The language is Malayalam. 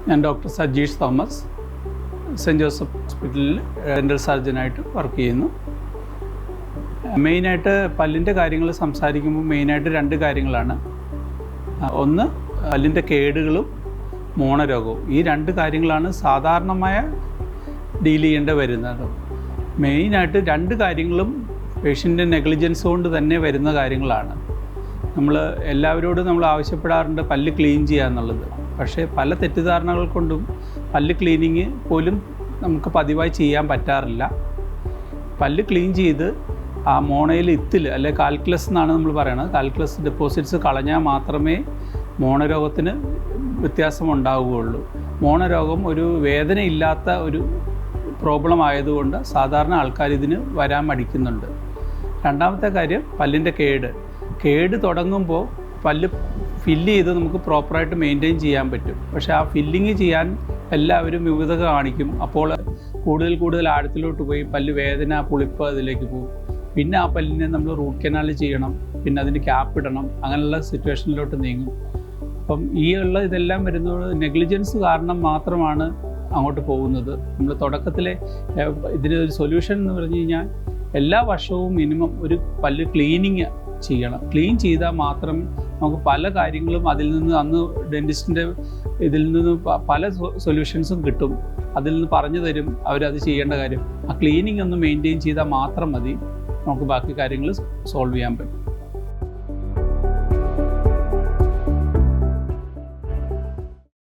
ഞാൻ doctor Sajeesh Thomas, saint Joseph ഹോസ്പിറ്റലിൽ ഡെൻ്റൽ സർജനായിട്ട് വർക്ക് ചെയ്യുന്നു. മെയിനായിട്ട് പല്ലിൻ്റെ കാര്യങ്ങൾ സംസാരിക്കുമ്പോൾ മെയിനായിട്ട് രണ്ട് കാര്യങ്ങളാണ്. ഒന്ന്, പല്ലിൻ്റെ കേടുകളും മോണരോഗവും. ഈ രണ്ട് കാര്യങ്ങളാണ് സാധാരണമായ ഡീൽ ചെയ്യേണ്ടി വരുന്നത്. മെയിനായിട്ട് രണ്ട് കാര്യങ്ങളും പേഷ്യൻ്റെ നെഗ്ലിജൻസ് കൊണ്ട് തന്നെ വരുന്ന കാര്യങ്ങളാണ്. നമ്മൾ എല്ലാവരോടും നമ്മൾ ആവശ്യപ്പെടാറുണ്ട് പല്ല് ക്ലീൻ ചെയ്യുക എന്നുള്ളത്. പക്ഷേ പല തെറ്റിദ്ധാരണകൾ കൊണ്ടും പല്ല് ക്ലീനിങ് പോലും നമുക്ക് പതിവായി ചെയ്യാൻ പറ്റാറില്ല. പല്ല് ക്ലീൻ ചെയ്ത് ആ മോണയിൽ ഇത്തിൽ അല്ലെ കാൽക്കുലസ് എന്നാണ് നമ്മൾ പറയുന്നത്, കാൽക്കുലസ് ഡെപ്പോസിറ്റ്സ് കളഞ്ഞാൽ മാത്രമേ മോണരോഗത്തിന് വ്യത്യാസം ഉണ്ടാവുകയുള്ളൂ. മോണരോഗം ഒരു വേദനയില്ലാത്ത ഒരു പ്രോബ്ലം ആയതുകൊണ്ട് സാധാരണ ആൾക്കാർ ഇതിന് വരാൻ മടിക്കുന്നുണ്ട്. രണ്ടാമത്തെ കാര്യം, പല്ലിൻ്റെ കേട് തുടങ്ങുമ്പോൾ പല്ല് ഫില്ല് ചെയ്ത് നമുക്ക് പ്രോപ്പറായിട്ട് മെയിൻറ്റെയിൻ ചെയ്യാൻ പറ്റും. പക്ഷേ ആ ഫില്ലിങ് ചെയ്യാൻ എല്ലാവരും വിവിധത കാണിക്കും. അപ്പോൾ കൂടുതൽ ആഴത്തിലോട്ട് പോയി പല്ല് വേദന, പുളിപ്പ് അതിലേക്ക് പോകും. പിന്നെ ആ പല്ലിനെ നമ്മൾ റൂട്ട് കനാൽ ചെയ്യണം, പിന്നെ അതിന് ക്യാപ്പ് ഇടണം, അങ്ങനെയുള്ള സിറ്റുവേഷനിലോട്ട് നീങ്ങും. അപ്പം ഇതെല്ലാം വരുന്നത് നെഗ്ലിജൻസ് കാരണം മാത്രമാണ് അങ്ങോട്ട് പോകുന്നത്. നമ്മൾ തുടക്കത്തിലെ ഇതിനൊരു സൊല്യൂഷൻ എന്ന് പറഞ്ഞു കഴിഞ്ഞാൽ എല്ലാ വർഷവും മിനിമം ഒരു പല്ല് ക്ലീനിങ് ചെയ്യണം. ക്ലീൻ ചെയ്താൽ മാത്രം നമുക്ക് പല കാര്യങ്ങളും അതിൽ നിന്ന് അന്ന് ഡെൻറ്റിസ്റ്റിൻ്റെ ഇതിൽ നിന്ന് പല സൊല്യൂഷൻസും കിട്ടും. അതിൽ നിന്ന് പറഞ്ഞു തരും അവരത് ചെയ്യേണ്ട കാര്യം. ആ ക്ലീനിങ് ഒന്ന് മെയിൻറ്റെയിൻ ചെയ്താൽ മാത്രം മതി, നമുക്ക് ബാക്കി കാര്യങ്ങൾ സോൾവ് ചെയ്യാൻ പറ്റും.